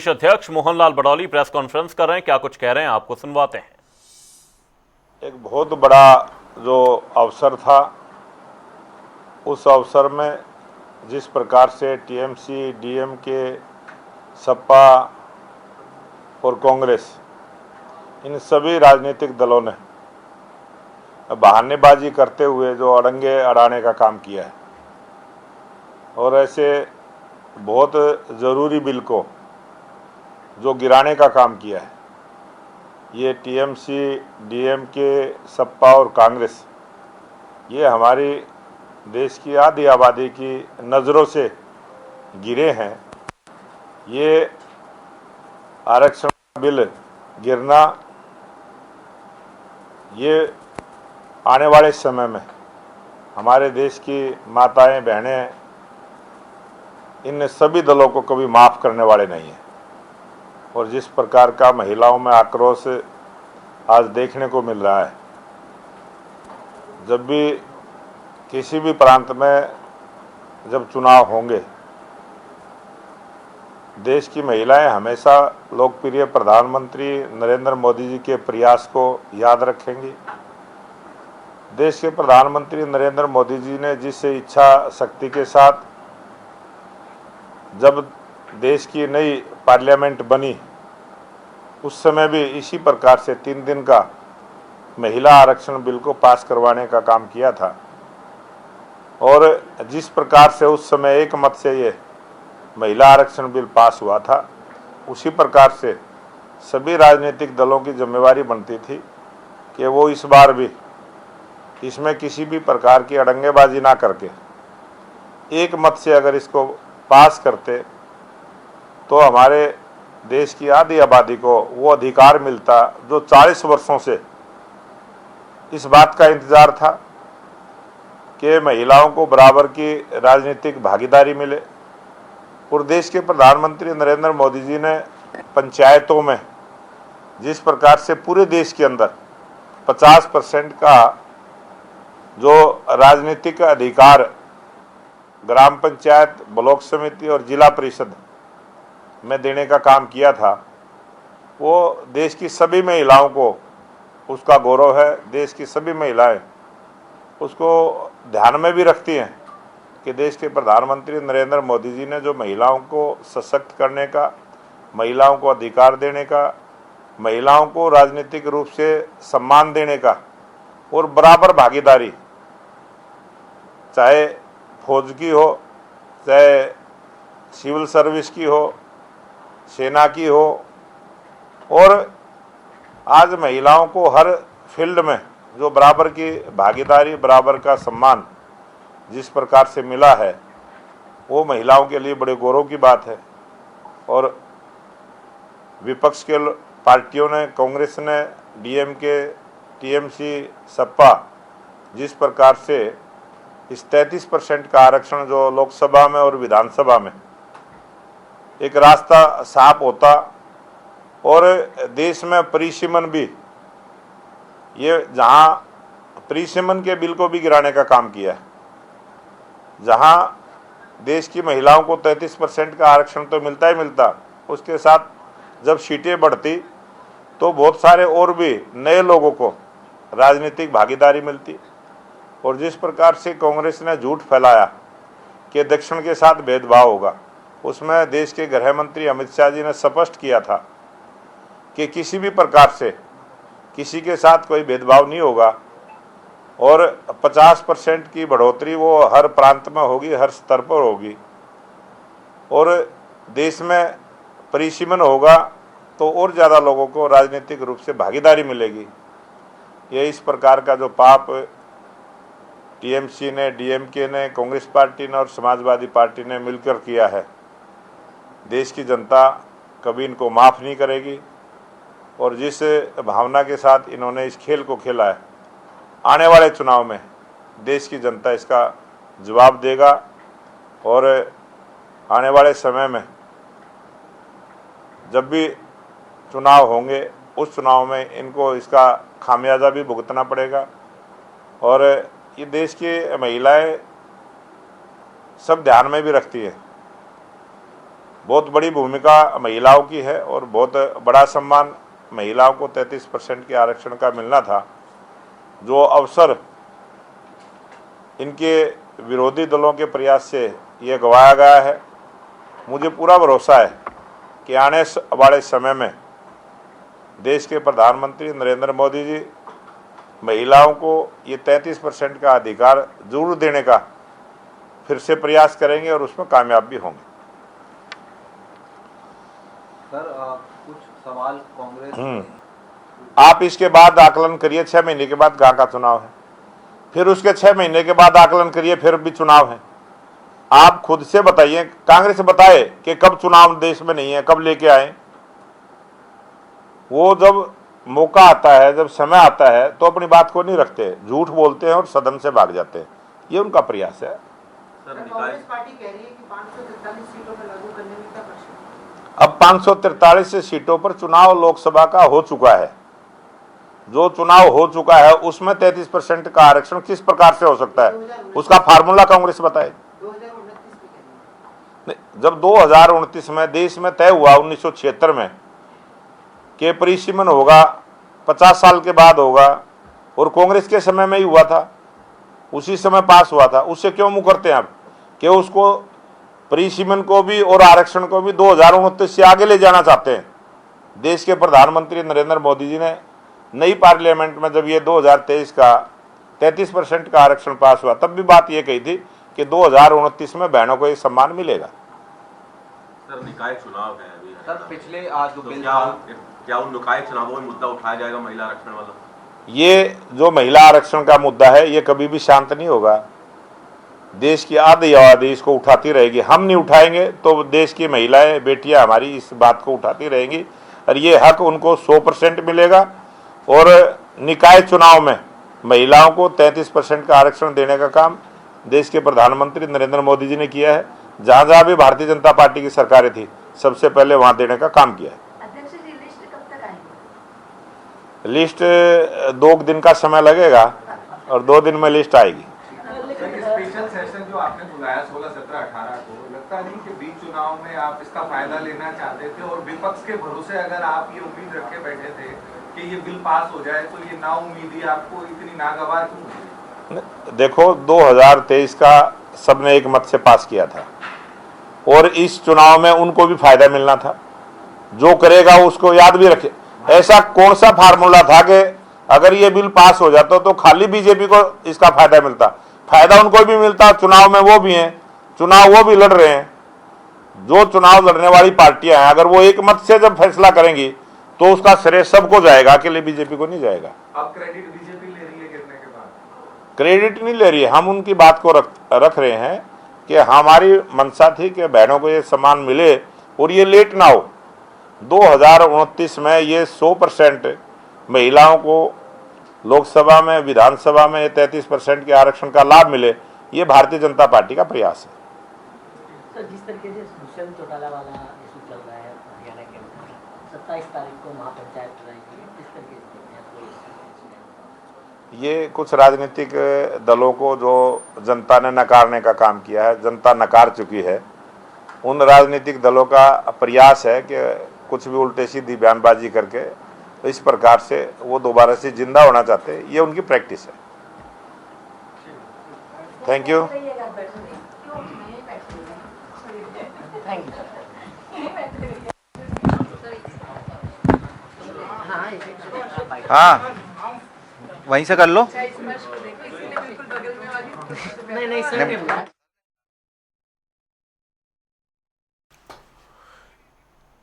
प्रदेश अध्यक्ष Mohanlal Badauli press conference कर रहे हैं। क्या कुछ कह रहे हैं आपको सुनवाते हैं। एक बहुत बड़ा जो अवसर था, उस अवसर में जिस प्रकार से टीएमसी, डीएमके, सपा और कांग्रेस, इन सभी राजनीतिक दलों ने बहानेबाजी करते हुए जो अड़ंगे अड़ाने का काम किया है और ऐसे बहुत ज़रूरी बिल को जो गिराने का काम किया है, ये टीएमसी, डीएमके, सपा और कांग्रेस, ये हमारी देश की आधी आबादी की नज़रों से गिरे हैं। ये आरक्षण बिल गिरना, ये आने वाले समय में हमारे देश की माताएं, बहनें इन सभी दलों को कभी माफ़ करने वाले नहीं हैं। और जिस प्रकार का महिलाओं में आक्रोश आज देखने को मिल रहा है, जब भी किसी भी प्रांत में जब चुनाव होंगे, देश की महिलाएं हमेशा लोकप्रिय प्रधानमंत्री नरेंद्र मोदी जी के प्रयास को याद रखेंगी। देश के प्रधानमंत्री नरेंद्र मोदी जी ने जिस इच्छा शक्ति के साथ जब देश की नई पार्लियामेंट बनी, उस समय भी इसी प्रकार से 3 दिन का महिला आरक्षण बिल को पास करवाने का काम किया था। और जिस प्रकार से उस समय एक मत से ये महिला आरक्षण बिल पास हुआ था, उसी प्रकार से सभी राजनीतिक दलों की जिम्मेवारी बनती थी कि वो इस बार भी इसमें किसी भी प्रकार की अड़ंगेबाजी ना करके एक मत से अगर इसको पास करते तो हमारे देश की आधी आबादी को वो अधिकार मिलता जो 40 वर्षों से इस बात का इंतज़ार था कि महिलाओं को बराबर की राजनीतिक भागीदारी मिले। और देश के प्रधानमंत्री नरेंद्र मोदी जी ने पंचायतों में जिस प्रकार से पूरे देश के अंदर 50% का जो राजनीतिक अधिकार ग्राम पंचायत, ब्लॉक समिति और जिला परिषद में देने का काम किया था, वो देश की सभी महिलाओं को उसका गौरव है। देश की सभी महिलाएं उसको ध्यान में भी रखती हैं कि देश के प्रधानमंत्री नरेंद्र मोदी जी ने जो महिलाओं को सशक्त करने का, महिलाओं को अधिकार देने का, महिलाओं को राजनीतिक रूप से सम्मान देने का और बराबर भागीदारी, चाहे फौज की हो, चाहे सिविल सर्विस की हो, सेना की हो, और आज महिलाओं को हर फील्ड में जो बराबर की भागीदारी, बराबर का सम्मान जिस प्रकार से मिला है, वो महिलाओं के लिए बड़े गौरव की बात है। और विपक्ष के पार्टियों ने, कांग्रेस ने, डीएमके, टीएमसी, सपा जिस प्रकार से इस 33% का आरक्षण जो लोकसभा में और विधानसभा में एक रास्ता साफ होता और देश में परिसीमन भी, ये जहां परिसीमन के बिल को भी गिराने का काम किया है, जहां देश की महिलाओं को 33% का आरक्षण तो मिलता ही मिलता, उसके साथ जब सीटें बढ़ती तो बहुत सारे और भी नए लोगों को राजनीतिक भागीदारी मिलती। और जिस प्रकार से कांग्रेस ने झूठ फैलाया कि दक्षिण के साथ भेदभाव होगा, उसमें देश के गृह मंत्री अमित शाह जी ने स्पष्ट किया था कि किसी भी प्रकार से किसी के साथ कोई भेदभाव नहीं होगा और 50% की बढ़ोतरी वो हर प्रांत में होगी, हर स्तर पर होगी। और देश में परिसीमन होगा तो और ज़्यादा लोगों को राजनीतिक रूप से भागीदारी मिलेगी। ये इस प्रकार का जो पाप टीएमसी ने, डीएमके ने, कांग्रेस पार्टी ने और समाजवादी पार्टी ने मिलकर किया है, देश की जनता कभी इनको माफ़ नहीं करेगी। और जिस भावना के साथ इन्होंने इस खेल को खेला है, आने वाले चुनाव में देश की जनता इसका जवाब देगा। और आने वाले समय में जब भी चुनाव होंगे, उस चुनाव में इनको इसका खामियाजा भी भुगतना पड़ेगा। और ये देश की महिलाएं सब ध्यान में भी रखती है बहुत बड़ी भूमिका महिलाओं की है और बहुत बड़ा सम्मान महिलाओं को 33% के आरक्षण का मिलना था, जो अवसर इनके विरोधी दलों के प्रयास से ये गंवाया गया है। मुझे पूरा भरोसा है कि आने वाले समय में देश के प्रधानमंत्री नरेंद्र मोदी जी महिलाओं को ये 33% का अधिकार जरूर देने का फिर से प्रयास करेंगे और उसमें कामयाब भी होंगे। सर कुछ सवाल कांग्रेस आप इसके बाद आकलन करिए, 6 महीने के बाद गांव का चुनाव है, फिर उसके 6 महीने के बाद आकलन करिए, फिर भी चुनाव है। आप खुद से बताइए, कांग्रेस बताए कि कब चुनाव देश में नहीं है, कब लेके आए। वो जब मौका आता है, जब समय आता है तो अपनी बात को नहीं रखते, झूठ बोलते हैं और सदन से भाग जाते हैं। ये उनका प्रयास है। कांग्रेस पार्टी कह रही है कि 543 सीटों पर लागू करने में क्या प्रश्न? अब 543 सीटों पर चुनाव लोकसभा का हो चुका है। जो चुनाव हो चुका है उसमें 33% का आरक्षण किस प्रकार से हो सकता है, उसका फार्मूला कांग्रेस बताए। 2029 जब 2029 में देश में तय हुआ 1976 में कि परिसीमन होगा, 50 साल के बाद होगा, और कांग्रेस के समय में ही हुआ था, उसी समय पास हुआ था। उससे क्यों मुँह करते हैं आप कि उसको परिसीमन को भी और आरक्षण को भी 2029 से आगे ले जाना चाहते हैं। देश के प्रधानमंत्री नरेंद्र मोदी जी ने नई पार्लियामेंट में जब ये 2023 का 33% का आरक्षण पास हुआ, तब भी बात ये कही थी कि 2029 में बहनों को ये सम्मान मिलेगा। सर निकाय चुनाव है अभी सर, पिछले आज जो तो बिल क्या उन निकाय चुनावों में मुद्दा उठाया जाएगा महिला आरक्षण वाला? ये जो महिला आरक्षण का मुद्दा है ये कभी भी शांत नहीं होगा। देश की आधी आबादी इसको उठाती रहेगी। हम नहीं उठाएंगे तो देश की महिलाएं, बेटियां हमारी इस बात को उठाती रहेंगी और ये हक उनको 100% मिलेगा। और निकाय चुनाव में महिलाओं को 33% का आरक्षण देने का काम देश के प्रधानमंत्री नरेंद्र मोदी जी ने किया है। जहाँ जहाँ भी भारतीय जनता पार्टी की सरकारें थी, सबसे पहले वहाँ देने का काम किया है। अध्यक्ष जी, लिस्ट कब तक आएगी? लिस्ट 2 दिन का समय लगेगा और 2 दिन में लिस्ट आएगी। स्पेशल सेशन जो आपने बुलाया 16, 17, 18 को, लगता नहीं कि बीच चुनाव में आप इसका फायदा लेना चाहते थे और विपक्ष के भरोसे अगर आप ये उम्मीद रख के बैठे थे कि ये बिल पास हो जाए, तो ये ना उम्मीदी आपको इतनी नागवार क्यों हुई? देखो, 2023 का सबने एक मत से पास किया था और इस चुनाव में उनको भी फायदा मिलना था। जो करेगा उसको याद भी रखे। ऐसा कौन सा फार्मूला था कि अगर ये बिल पास हो जाता तो खाली बीजेपी को इसका फायदा मिलता? फायदा उनको भी मिलता, चुनाव में वो भी हैं, चुनाव वो भी लड़ रहे हैं। जो चुनाव लड़ने वाली पार्टियां हैं, अगर वो एक मत से जब फैसला करेंगी तो उसका श्रेय सबको जाएगा, अकेले बीजेपी को नहीं जाएगा। अब क्रेडिट बीजेपी ले रही है गिरने के बाद? क्रेडिट नहीं ले रही है, हम उनकी बात को रख रहे हैं कि हमारी मंशा थी कि बहनों को ये सम्मान मिले और ये लेट ना हो। 2029 में ये 100% महिलाओं को लोकसभा में, विधानसभा में 33% के आरक्षण का लाभ मिले, ये भारतीय जनता पार्टी का प्रयास है। सर, जिस तरीके से दुष्यंत चौटाला वाला इशू चल रहा है हरियाणा के अंदर, 27 तारीख को महापंचायत चुनाएगी, किस तरीके से ये कुछ राजनीतिक दलों को जो जनता ने नकारने का काम किया है, जनता नकार चुकी है, उन राजनीतिक दलों का प्रयास है कि कुछ भी उल्टे सीधी बयानबाजी करके इस प्रकार से वो दोबारा से जिंदा होना चाहते हैं। ये उनकी प्रैक्टिस है। Thank you. हाँ, वहीं से कर लो। नहीं सर,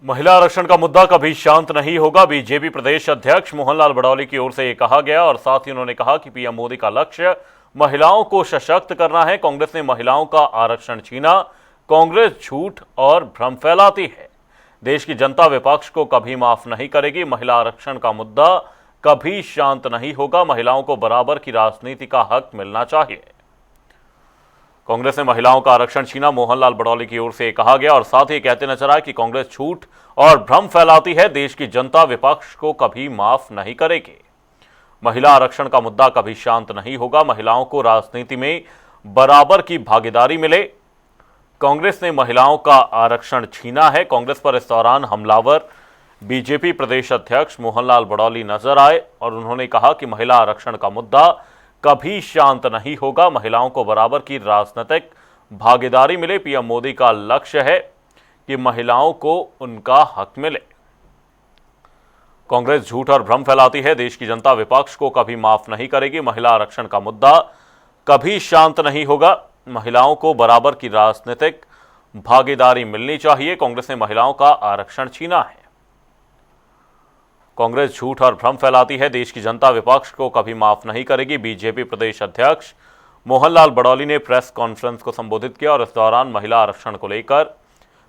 महिला आरक्षण का मुद्दा कभी शांत नहीं होगा। बीजेपी प्रदेश अध्यक्ष मोहनलाल बड़ौली की ओर से ये कहा गया और साथ ही उन्होंने कहा कि पीएम मोदी का लक्ष्य महिलाओं को सशक्त करना है। कांग्रेस ने महिलाओं का आरक्षण छीना। कांग्रेस झूठ और भ्रम फैलाती है। देश की जनता विपक्ष को कभी माफ नहीं करेगी। महिला आरक्षण का मुद्दा कभी शांत नहीं होगा। महिलाओं को बराबर की राजनीति का हक मिलना चाहिए। कांग्रेस ने महिलाओं का आरक्षण छीना, मोहनलाल बड़ौली की ओर से कहा गया और साथ ही कहते नजर आए कि कांग्रेस झूठ और भ्रम फैलाती है। देश की जनता विपक्ष को कभी माफ नहीं करेगी। महिला आरक्षण का मुद्दा कभी शांत नहीं होगा। महिलाओं को राजनीति में बराबर की भागीदारी मिले, कांग्रेस ने महिलाओं का आरक्षण छीना है। कांग्रेस पर इस दौरान हमलावर बीजेपी प्रदेश अध्यक्ष मोहनलाल बड़ौली नजर आए और उन्होंने कहा कि महिला आरक्षण का मुद्दा कभी शांत नहीं होगा। महिलाओं को बराबर की राजनीतिक भागीदारी मिले। पीएम मोदी का लक्ष्य है कि महिलाओं को उनका हक मिले। कांग्रेस झूठ और भ्रम फैलाती है। देश की जनता विपक्ष को कभी माफ नहीं करेगी। महिला आरक्षण का मुद्दा कभी शांत नहीं होगा। महिलाओं को बराबर की राजनीतिक भागीदारी मिलनी चाहिए। कांग्रेस ने महिलाओं का आरक्षण छीना है। कांग्रेस झूठ और भ्रम फैलाती है। देश की जनता विपक्ष को कभी माफ नहीं करेगी। बीजेपी प्रदेश अध्यक्ष मोहनलाल बड़ौली ने प्रेस कॉन्फ्रेंस को संबोधित किया और इस दौरान महिला आरक्षण को लेकर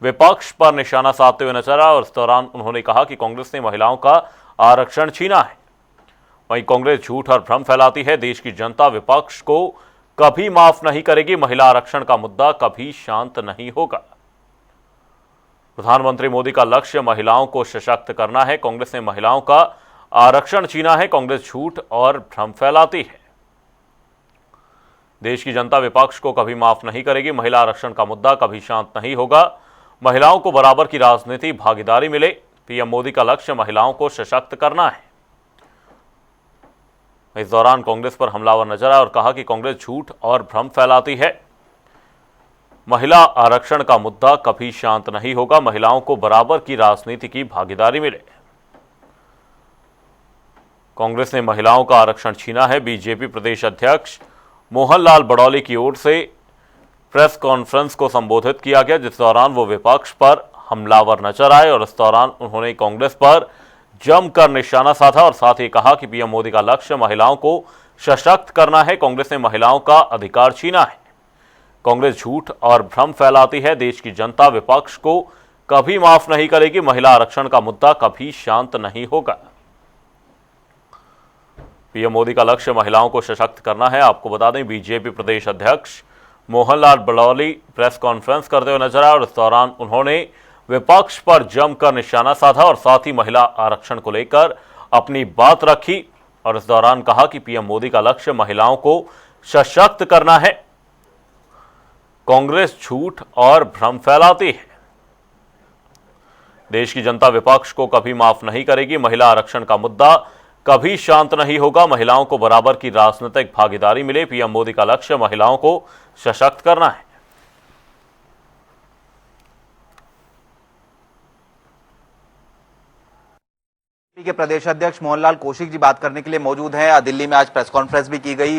विपक्ष पर निशाना साधते हुए नजर आए और इस दौरान उन्होंने कहा कि कांग्रेस ने महिलाओं का आरक्षण छीना है। वहीं कांग्रेस झूठ और भ्रम फैलाती है। देश की जनता विपक्ष को कभी माफ नहीं करेगी। महिला आरक्षण का मुद्दा कभी शांत नहीं होगा। प्रधानमंत्री मोदी का लक्ष्य महिलाओं को सशक्त करना है। कांग्रेस ने महिलाओं का आरक्षण छीना है। कांग्रेस झूठ और भ्रम फैलाती है। देश की जनता विपक्ष को कभी माफ नहीं करेगी। महिला आरक्षण का मुद्दा कभी शांत नहीं होगा। महिलाओं को बराबर की राजनीति भागीदारी मिले। पीएम मोदी का लक्ष्य महिलाओं को सशक्त करना है। इस दौरान कांग्रेस पर हमलावर नजर आया और कहा कि कांग्रेस झूठ और भ्रम फैलाती है। महिला आरक्षण का मुद्दा कभी शांत नहीं होगा। महिलाओं को बराबर की राजनीति की भागीदारी मिले। कांग्रेस ने महिलाओं का आरक्षण छीना है। बीजेपी प्रदेश अध्यक्ष मोहनलाल बड़ौली की ओर से प्रेस कॉन्फ्रेंस को संबोधित किया गया, जिस दौरान वो विपक्ष पर हमलावर नजर आए और इस दौरान उन्होंने कांग्रेस पर जमकर निशाना साधा और साथ ही कहा कि पीएम मोदी का लक्ष्य महिलाओं को सशक्त करना है। कांग्रेस ने महिलाओं का अधिकार छीना है। कांग्रेस झूठ और भ्रम फैलाती है। देश की जनता विपक्ष को कभी माफ नहीं करेगी। महिला आरक्षण का मुद्दा कभी शांत नहीं होगा। पीएम मोदी का लक्ष्य महिलाओं को सशक्त करना है। आपको बता दें, बीजेपी प्रदेश अध्यक्ष मोहनलाल बड़ौली प्रेस कॉन्फ्रेंस करते हुए नजर आए और इस दौरान उन्होंने विपक्ष पर जमकर निशाना साधा और साथ ही महिला आरक्षण को लेकर अपनी बात रखी और इस दौरान कहा कि पीएम मोदी का लक्ष्य महिलाओं को सशक्त करना है। कांग्रेस झूठ और भ्रम फैलाती है। देश की जनता विपक्ष को कभी माफ नहीं करेगी। महिला आरक्षण का मुद्दा कभी शांत नहीं होगा। महिलाओं को बराबर की राजनीतिक भागीदारी मिले। पीएम मोदी का लक्ष्य महिलाओं को सशक्त करना है। बीजेपी के प्रदेश अध्यक्ष मोहनलाल कौशिक जी बात करने के लिए मौजूद हैं। दिल्ली में आज प्रेस कॉन्फ्रेंस भी की गई।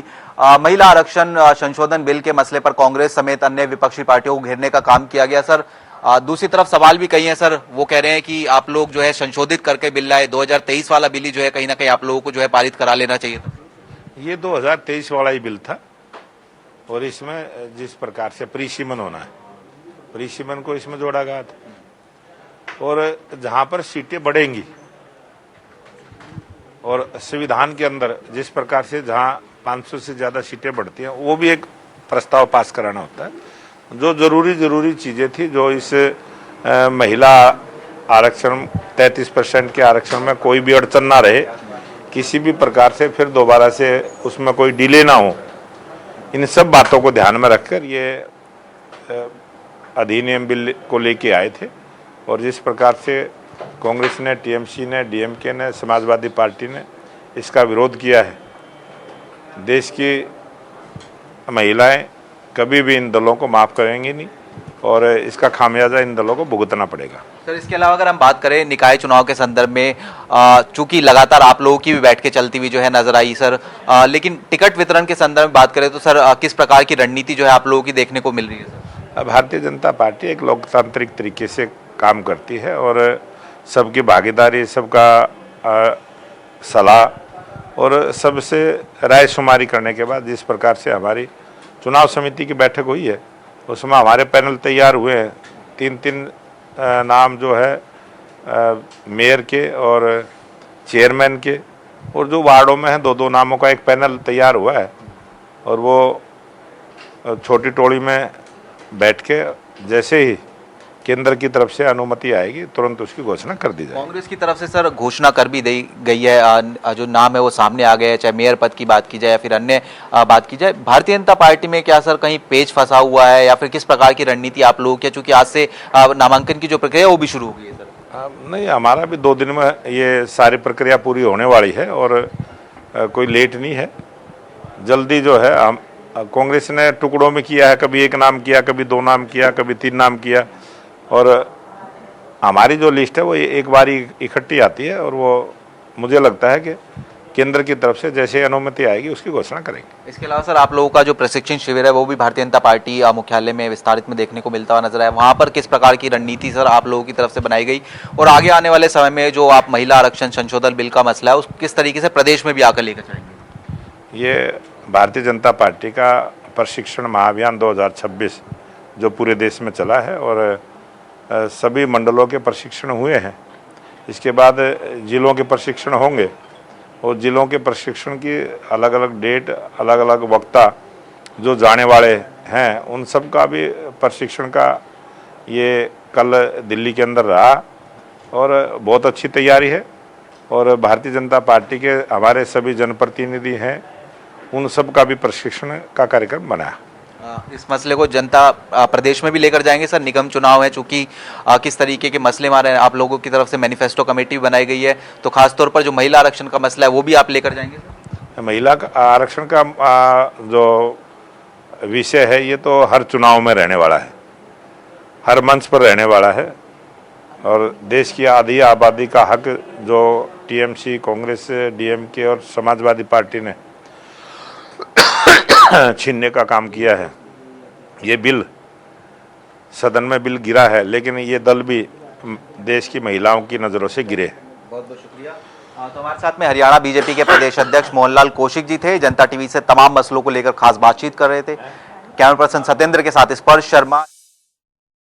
महिला आरक्षण संशोधन बिल के मसले पर कांग्रेस समेत अन्य विपक्षी पार्टियों को घेरने का काम किया गया। सर, दूसरी तरफ सवाल भी कई हैं सर, वो कह रहे हैं कि आप लोग जो है संशोधित करके बिल लाए। 2023 वाला बिल ही जो है कहीं ना कहीं आप लोगों को जो है पारित करा लेना चाहिए था। ये 2023 वाला ही बिल था और इसमें जिस प्रकार से प्रीसीमन होना है, प्रीसीमन को इसमें जोड़ा गया था और जहां पर सीटें बढ़ेंगी और संविधान के अंदर जिस प्रकार से जहां 500 से ज्यादा सीटें बढ़ती हैं, वो भी एक प्रस्ताव पास कराना होता है। जो जरूरी चीजें थी, जो इस महिला आरक्षण 33% के आरक्षण में कोई भी अड़चन ना रहे, किसी भी प्रकार से फिर दोबारा से उसमें कोई डिले ना हो, इन सब बातों को ध्यान में रखकर ये अधिनियम बिल को लेके आए थे। और जिस प्रकार से कांग्रेस ने, टीएमसी ने, डीएमके ने, समाजवादी पार्टी ने इसका विरोध किया है, देश की महिलाएं कभी भी इन दलों को माफ करेंगी नहीं और इसका खामियाजा इन दलों को भुगतना पड़ेगा। सर, इसके अलावा अगर हम बात करें निकाय चुनाव के संदर्भ में, चूंकि लगातार आप लोगों की भी बैठकें चलती हुई जो है नजर आई सर, लेकिन टिकट वितरण के संदर्भ में बात करें तो सर किस प्रकार की रणनीति जो है आप लोगों की देखने को मिल रही है सर? भारतीय जनता पार्टी एक लोकतांत्रिक तरीके से काम करती है और सबकी भागीदारी, सबका सलाह और सबसे राय शुमारी करने के बाद जिस प्रकार से हमारी चुनाव समिति की बैठक हुई है, उसमें हमारे पैनल तैयार हुए हैं। 3 नाम जो है मेयर के और चेयरमैन के, और जो वार्डों में हैं 2 नामों का एक पैनल तैयार हुआ है और वो छोटी टोली में बैठ के जैसे ही केंद्र की तरफ से अनुमति आएगी तुरंत उसकी घोषणा कर दी जाएगी। कांग्रेस की तरफ से सर घोषणा कर भी दी गई है, जो नाम है वो सामने आ गया है, चाहे मेयर पद की बात की जाए या फिर अन्य बात की जाए। भारतीय जनता पार्टी में क्या सर कहीं पेच फंसा हुआ है या फिर किस प्रकार की रणनीति आप लोगों की, चूंकि आज से नामांकन की जो प्रक्रिया है वो भी शुरू हो गई है सर? नहीं, हमारा भी 2 दिन में ये सारी प्रक्रिया पूरी होने वाली है और कोई लेट नहीं है। जल्दी जो है, हम कांग्रेस ने टुकड़ों में किया है, कभी 1 नाम किया, कभी 2 नाम किया, कभी 3 नाम किया, और हमारी जो लिस्ट है वो एक बार इकट्ठी आती है और वो मुझे लगता है कि केंद्र की तरफ से जैसे अनुमति आएगी उसकी घोषणा करेंगे। इसके अलावा सर आप लोगों का जो प्रशिक्षण शिविर है वो भी भारतीय जनता पार्टी मुख्यालय में विस्तारित में देखने को मिलता हुआ नजर आया, वहां पर किस प्रकार की रणनीति सर आप लोगों की तरफ से बनाई गई और आगे आने वाले समय में जो आप महिला आरक्षण संशोधन बिल का मसला है उस किस तरीके से प्रदेश में भी आकर लेकर चलेंगे? ये भारतीय जनता पार्टी का प्रशिक्षण महाअभियान 2026 जो पूरे देश में चला है और सभी मंडलों के प्रशिक्षण हुए हैं। इसके बाद जिलों के प्रशिक्षण होंगे और जिलों के प्रशिक्षण की अलग अलग डेट, अलग अलग वक्ता जो जाने वाले हैं उन सब का भी प्रशिक्षण का ये कल दिल्ली के अंदर रहा और बहुत अच्छी तैयारी है। और भारतीय जनता पार्टी के हमारे सभी जनप्रतिनिधि हैं, उन सब का भी प्रशिक्षण का कार्यक्रम बना। इस मसले को जनता प्रदेश में भी लेकर जाएंगे सर? निगम चुनाव है, चूंकि किस तरीके के मसले मारे आप लोगों की तरफ से मैनिफेस्टो कमेटी बनाई गई है, तो खासतौर पर जो महिला आरक्षण का मसला है वो भी आप लेकर जाएंगे सर? महिला आरक्षण का जो विषय है ये तो हर चुनाव में रहने वाला है, हर मंच पर रहने वाला है और देश की आधी आबादी का हक जो टीएमसी, कांग्रेस, डीएमके और समाजवादी पार्टी ने छीनने का काम किया है। ये बिल सदन में बिल गिरा है, लेकिन ये दल भी देश की महिलाओं की नज़रों से गिरे। बहुत बहुत शुक्रिया। तो हमारे साथ में हरियाणा बीजेपी के प्रदेश अध्यक्ष मोहनलाल कौशिक जी थे, जनता टीवी से तमाम मसलों को लेकर खास बातचीत कर रहे थे। कैमरा पर्सन सत्येंद्र के साथ स्पर्श शर्मा।